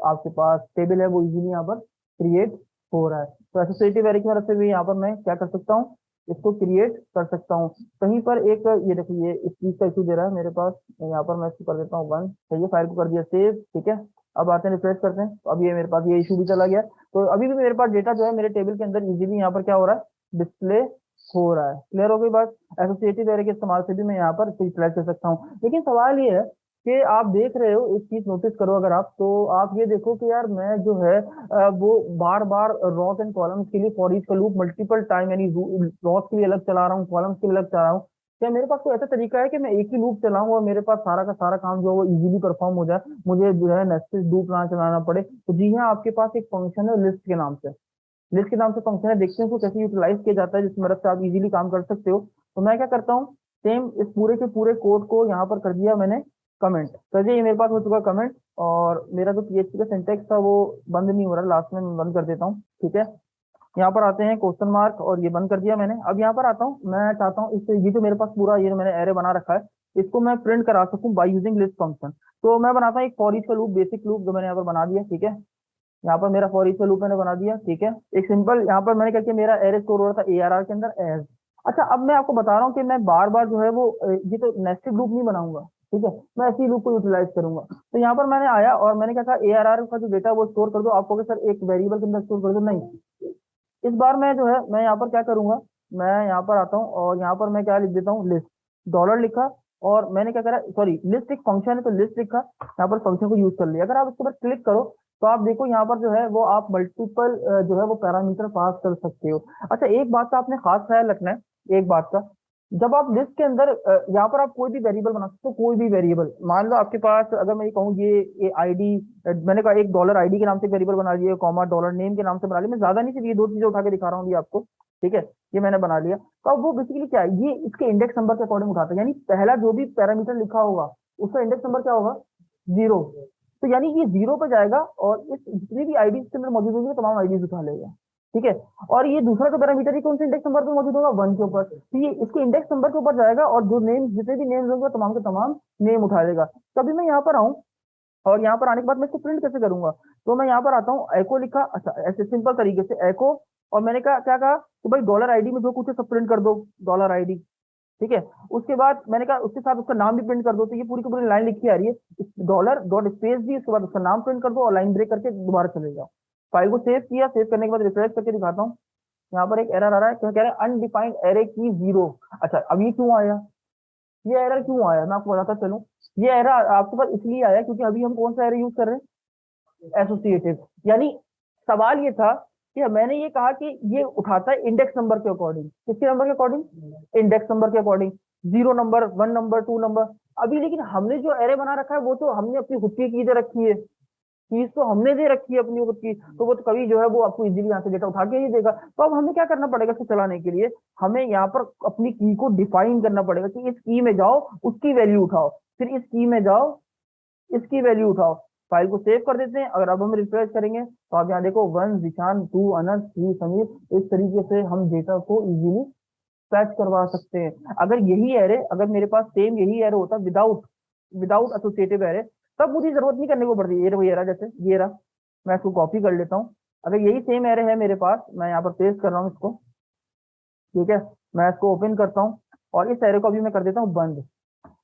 आपके पास टेबल है वो इजीली यहाँ पर क्रिएट हो रहा है। तो एसोसिएटिव एरे की मदद से भी यहाँ पर मैं क्या कर सकता हूँ, इसको क्रिएट कर सकता हूँ। कहीं पर एक ये देखिए, ये इस चीज का इशू दे रहा है मेरे पास, यहाँ पर मैं इसको कर देता हूँ 1। चाहिए, फाइल को कर दिया सेव। ठीक है, अब आते हैं रिफ्रेश करते हैं, तो अब ये मेरे पास ये इशू भी चला गया। तो अभी भी मेरे पास डेटा जो है मेरे टेबल के अंदर इजीली यहाँ पर क्या हो रहा है, डिस्प्ले हो रहा है। क्लियर हो गई बात, एसोसिएटिव एरे के इस्तेमाल से भी मैं यहाँ पर यूटिलाइज कर सकता हूँ। लेकिन सवाल ये है कि आप देख रहे हो, एक चीज नोटिस करो अगर आप, तो आप ये देखो कि यार मैं जो है वो बार बार रॉस एंड कॉलम्स के लिए फॉर ईच का लूप मल्टीपल टाइम, यानी रॉस के लिए अलग चला रहा हूँ, कॉलम्स के लिए अलग चला रहा हूँ। क्या मेरे पास कोई ऐसा तरीका है कि मैं एक ही लूप चलाऊं और मेरे पास सारा का सारा काम जो है वो इजीली परफॉर्म हो जाए, मुझे जो है नेस्टेड लूप ना चलाना पड़े? तो जी हाँ, आपके पास एक फंक्शन है लिस्ट के नाम से। लिस्ट के नाम से फंक्शन है, देखते हैं उसको कैसे यूटिलाइज किया जाता है जिसकी मदद से आप इजीली काम कर सकते हो। तो मैं क्या करता हूँ, सेम इस पूरे के पूरे कोड को यहाँ पर कर दिया मैंने कमेंट। तो ये मेरे पास हो चुका कमेंट, और मेरा जो PHP का सिंटेक्स था वो बंद नहीं हो रहा, लास्ट में मैं बंद कर देता हूँ। ठीक है, यहाँ पर आते हैं क्वेश्चन मार्क, और ये बंद कर दिया मैंने। अब यहाँ पर आता हूँ, मैं चाहता हूँ इससे ये जो मेरे पास पूरा ये जो मैंने एरे बना रखा है, इसको मैं प्रिंट करा सकूँ बाय यूजिंग लिस्ट फंक्शन। तो मैं बनाता हूँ एक फॉर ईच का लूप, बेसिक लूप जो मैंने यहाँ पर बना दिया। ठीक है, यहाँ पर मेरा फॉर ईच का लूप मैंने बना दिया। ठीक है, एक सिंपल यहाँ पर मैंने क्या किया, मेरा एरे स्टोर हो रहा था ARR के अंदर एज। अच्छा, अब मैं आपको बता रहा हूँ कि मैं बार बार जो है वो ये तो नेस्टेड लूप नहीं बनाऊंगा। ठीक है, मैं ऐसी लूप को यूटिलाइज करूंगा। तो यहाँ पर मैंने आया और मैंने क्या कहा, ARR का जो डेटा वो स्टोर कर दो। आप कहोगे सर एक वेरिएबल के अंदर स्टोर कर दो, नहीं। इस बार मैं जो है मैं यहाँ पर क्या करूंगा, मैं यहाँ पर आता हूँ और यहाँ पर मैं क्या लिख देता हूँ, लिस्ट डॉलर लिखा। और मैंने क्या करा, सॉरी लिस्ट एक फंक्शन है तो लिस्ट लिखा, यहाँ पर फंक्शन को यूज कर लिया। अगर आप इसके ऊपर क्लिक करो तो आप देखो यहाँ पर जो है वो आप मल्टीपल जो है वो पैरामीटर पास कर सकते हो। अच्छा, एक बात का आपने खास ख्याल रखना है, एक बात का, जब आप लिस्ट के अंदर यहाँ पर आप कोई भी वेरिएबल बना सकते हो, कोई भी वेरिएबल। मान लो आपके पास, अगर मैं ये कहूँ ये आईडी, मैंने कहा एक $ID के नाम से वेरिएबल बना लिया, कॉमा डॉलर नेम के नाम से बना लिया। मैं ज्यादा नहीं, सिर्फ ये दो चीजें उठा के दिखा रहा हूँ अभी आपको। ठीक है, ये मैंने बना लिया। तो अब वो बेसिकली क्या है, ये इसके इंडेक्स नंबर के अकॉर्डिंग उठाता है, यानी पहला जो भी पैरामीटर लिखा होगा उसका इंडेक्स नंबर क्या होगा, 0। तो यानी ये 0 पे जाएगा और इस जितनी भी आईडी इसके अंदर मौजूद होंगी तमाम आईडीज उठा लेगा। ठीक है, और ये दूसरा जो पैरामीटर है कौन से इंडेक्स नंबर पे मौजूद होगा, 1 के ऊपर। तो ये इसके इंडेक्स नंबर के ऊपर जाएगा और जो नेम जितने भी नेम्स होंगे तमाम के तमाम नेम उठा लेगा। तभी मैं यहाँ पर आऊँ और यहाँ पर आने के बाद मैं इसको प्रिंट कैसे करूंगा। तो मैं यहाँ पर आता हूँ, एको लिखा। अच्छा, ऐसे सिंपल तरीके से एको, और मैंने कहा क्या कहा कि भाई $ID में जो कुछ है सब प्रिंट कर दो, $ID। ठीक है, उसके बाद मैंने कहा उसके साथ उसका नाम भी प्रिंट कर दो। तो ये पूरी की पूरी लाइन लिखी आ रही है, डॉलर डॉट स्पेस दी, उसके बाद उसका नाम प्रिंट कर दो और लाइन ब्रेक करके दोबारा चले जाओ। फाइल को सेव किया, सेव करने के बाद रिफ्रेश करके दिखाता हूँ। यहाँ पर एक एरर आ रहा है, क्या कह रहे हैं, अनडिफाइंड एरे की 0। अच्छा, अब ये क्यों आया, ये एरर क्यों आया, मैं आपको बताता चलूं। ये एरर आपके पास इसलिए आया क्योंकि अभी हम कौन सा एरे यूज कर रहे हैं, एसोसिएटिव। यानी सवाल ये था कि मैंने ये कहा कि ये उठाता है इंडेक्स नंबर के अकॉर्डिंग। किसके नंबर के अकॉर्डिंग, इंडेक्स नंबर के अकॉर्डिंग, 0 नंबर, 1 नंबर, 2 नंबर। अभी लेकिन हमने जो एरे बना रखा है वो तो हमने अपनी खुद की चीजें रखी है, चीज तो हमने दे रखी है अपनी खुद की। तो वो तो कभी जो है वो आपको इजीली यहाँ से डेटा उठा के ही देगा। तो अब हमें क्या करना पड़ेगा इसको चलाने के लिए, हमें यहाँ पर अपनी की को डिफाइन करना पड़ेगा कि इस की में जाओ, उसकी वैल्यू उठाओ, फिर इस की में जाओ, इसकी वैल्यू उठाओ। फाइल को सेव कर देते हैं। अगर अब हम रिफ्रेश करेंगे तो आप यहाँ देखो 1 जिशान, 2 अनस, 3 समीर। इस तरीके से हम डेटा को इजीली फैच करवा सकते हैं। अगर यही एरे, अगर मेरे पास सेम यही एरे होता विदाउट विदाउट एसोसिएटिव एरे, तब मुझे जरूरत नहीं करने को पड़ती। ये वही एरा, जैसे ये रहा, मैं इसको कॉपी कर लेता हूँ। अगर यही सेम एरे है मेरे पास, मैं यहाँ पर पेस्ट कर रहा हूँ इसको। ठीक है, मैं इसको ओपन करता हूँ और इस एरे को अभी मैं कर देता हूँ बंद।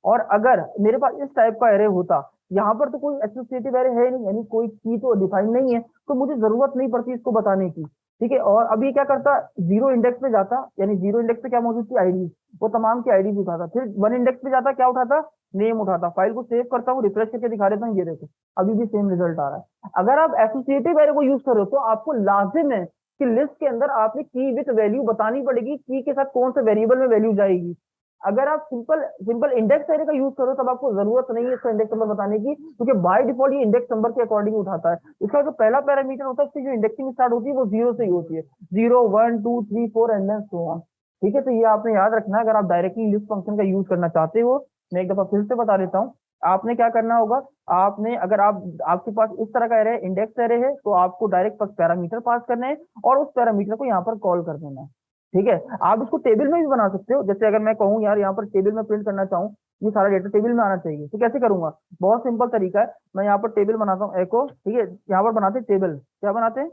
और अगर मेरे पास इस टाइप का एरे होता, यहाँ पर तो कोई एसोसिएटिव एरे है नहीं, यानी कोई की तो डिफाइन नहीं है, तो मुझे जरूरत नहीं पड़ती इसको बताने की। ठीक है, और अभी क्या करता, 0 इंडेक्स पे जाता, यानी 0 इंडेक्स पे क्या मौजूद थी, आईडी, वो तमाम की आईडी उठाता। फिर 1 इंडेक्स पे जाता, क्या उठाता, नेम उठाता। फाइल को सेव करता हूँ, रिफ्रेश करके दिखा देता हूँ, ये देखो अभी भी सेम रिजल्ट आ रहा है। अगर आप एसोसिएटिव एरे को यूज कर रहे हो तो आपको लाजिम है कि लिस्ट के अंदर आपने की विथ वैल्यू बतानी पड़ेगी, की के साथ कौन से वेरिएबल में वैल्यू जाएगी। अगर आप सिंपल सिंपल इंडेक्स एरे का यूज करो तब आपको जरूरत नहीं है इसका इंडेक्स नंबर बताने की, क्योंकि बाय डिफॉल्ट ये इंडेक्स नंबर के अकॉर्डिंग उठाता है। इसका जो पहला पैरामीटर होता है उसकी जो इंडेक्सिंग स्टार्ट होती है वो 0 से ही होती है, 0 1 2 3 4 एंड देन सो ऑन। ठीक है, तो ये आपने याद रखना है अगर आप डायरेक्टली लिस्ट फंक्शन का यूज करना चाहते हो। मैं एक दफा फिर से बता देता हूँ, आपने क्या करना होगा, आपने अगर आपके पास इस तरह का एरे, इंडेक्स एरे है, तो आपको डायरेक्ट पैरामीटर पास करना है और उस पैरामीटर को यहाँ पर कॉल कर देना है। ठीक है, आप इसको टेबल में भी बना सकते हो। जैसे अगर मैं कहूँ यार यहाँ पर टेबल में प्रिंट करना चाहूँ, ये सारा डेटा टेबल में आना चाहिए, तो कैसे करूंगा, बहुत सिंपल तरीका है। मैं यहाँ पर टेबल बनाता हूँ एको। ठीक है, यहाँ पर बनाते हैं टेबल, क्या बनाते हैं,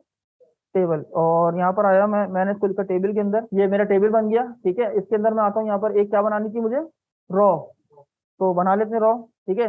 टेबल। और यहाँ पर आया मैंने इसको लिखा टेबल के अंदर, ये मेरा टेबल बन गया। ठीक है, इसके अंदर मैं आता हूँ, यहाँ पर एक क्या बनानी थी मुझे, रॉ, तो बना लेते हैं रॉ। ठीक है,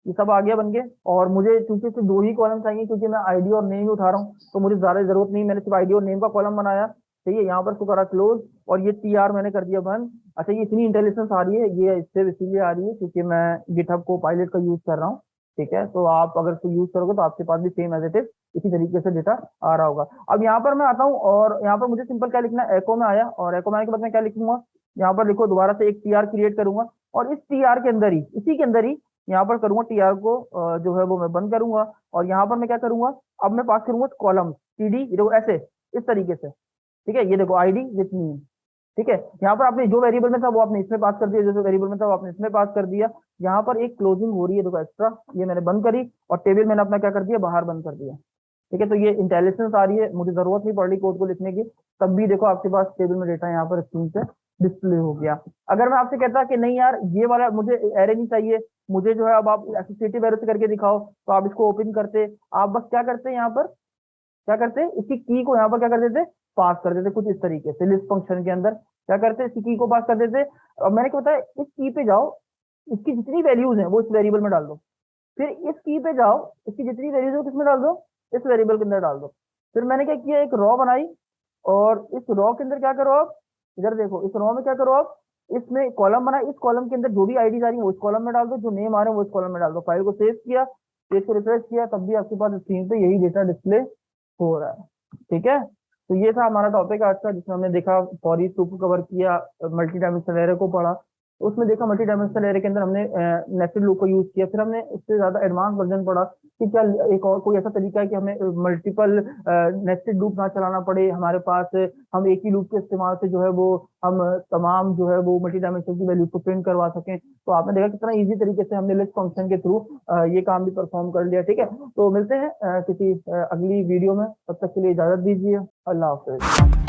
ये सब आ गया बन के। और मुझे चूंकि सिर्फ 2 ही कॉलम चाहिए क्योंकि मैं आईडी और नेम ही उठा रहा हूँ, तो मुझे ज्यादा जरूरत नहीं, मैंने सिर्फ आईडी और नेम का कॉलम बनाया। ठीक है, यहाँ पर इसको करा क्लोज और ये TR मैंने कर दिया बंद। अच्छा, ये इतनी इंटेलिजेंस आ रही है, ये इससे इसीलिए आ रही है क्योंकि मैं गिटहब को पायलट का यूज कर रहा हूँ। ठीक है, तो आप अगर इसको यूज करोगे तो आपके पास भी सेम एज इट इज इसी तरीके से डेटा आ रहा होगा। अब यहाँ पर मैं आता हूँ और यहाँ पर मुझे सिंपल क्या लिखना है, एको में आया, और एको में आने के बाद मैं क्या लिखूंगा, यहाँ पर लिखो दोबारा से एक TR क्रिएट करूंगा और इस TR के अंदर ही, इसी के अंदर ही यहाँ पर करूंगा TR को जो है वो मैं बंद करूंगा। और यहाँ पर मैं क्या करूंगा, अब मैं पास करूंगा कॉलम TD, देखो ऐसे इस तरीके से, ठीक है। ये देखो आईडी विथ मीन, ठीक है। यहाँ पर आपने जो वेरिएबल में था वो आपने इसमें पास कर दिया, जो वेरिएबल में था वो आपने इसमें पास कर दिया। यहाँ पर एक क्लोजिंग हो रही है देखो एक्स्ट्रा, ये मैंने बंद करी, और टेबल मैंने अपना क्या कर दिया, बाहर बंद कर दिया, ठीक है। तो ये इंटेलिजेंस आ रही है, मुझे जरूरत नहीं पड़ रही कोड को लिखने की, तब भी देखो आपके पास टेबल में डेटा यहाँ पर स्क्रीन पे डिस्प्ले हो गया। अगर मैं आपसे कहता कि नहीं यार ये वाला मुझे एरे नहीं चाहिए, मुझे जो है अब आप एसोसिएटिव एरे से करके दिखाओ, तो आप इसको ओपन करते, आप बस क्या करते हैं यहाँ पर, क्या करते हैं इसकी की को यहाँ पर क्या कर देते, पास कर देते कुछ इस तरीके से लिस्ट फंक्शन के अंदर, क्या करते हैं इसकी की को पास कर देते। और मैंने क्या बताया, इस की पे जाओ, इसकी जितनी वैल्यूज हैं वो इस वेरिएबल में डाल दो, फिर इस की पे जाओ, इसकी जितनी वैल्यूज है किसमें डाल दो, इस वेरिएबल के अंदर डाल दो। फिर मैंने क्या किया, एक रॉ बनाई, और इस रॉ के अंदर क्या करो आप, इधर देखो इस रॉ में क्या करो आप, इसमें कॉलम बना, इस कॉलम के अंदर जो भी आईडीज आ रही है वो इस कॉलम में डाल दो, जो नेम आ रहे हैं वो इस कॉलम में डाल दो। फाइल को सेव किया, पेज को रिफ्रेश किया, तब भी आपके पास स्क्रीन पे यही डेटा डिस्प्ले हो रहा है, ठीक है। तो ये था हमारा टॉपिक आज का, जिसमें हमने देखा फॉर ईच लूप को कवर किया, मल्टी डायमेंशनल एरे को पढ़ा, तो उसमें देखा मल्टी डायमेंशनल एरे के अंदर हमने नेस्टेड लूप को यूज किया। फिर हमने इससे ज्यादा एडवांस वर्जन पढ़ा कि क्या एक और कोई ऐसा तरीका है कि हमें मल्टीपल नेस्टेड लूप ना चलाना पड़े, हमारे पास हम एक ही लूप के इस्तेमाल से जो है वो हम तमाम जो है वो मल्टी डायमेंशनल की वैल्यू को प्रिंट करवा सकें। तो आपने देखा कितना इजी तरीके से हमने लिस्ट फंक्शन के थ्रू ये काम भी परफॉर्म कर लिया, ठीक है। तो मिलते हैं किसी अगली वीडियो में, तब तक के लिए इजाजत दीजिए, अल्लाह हाफिज।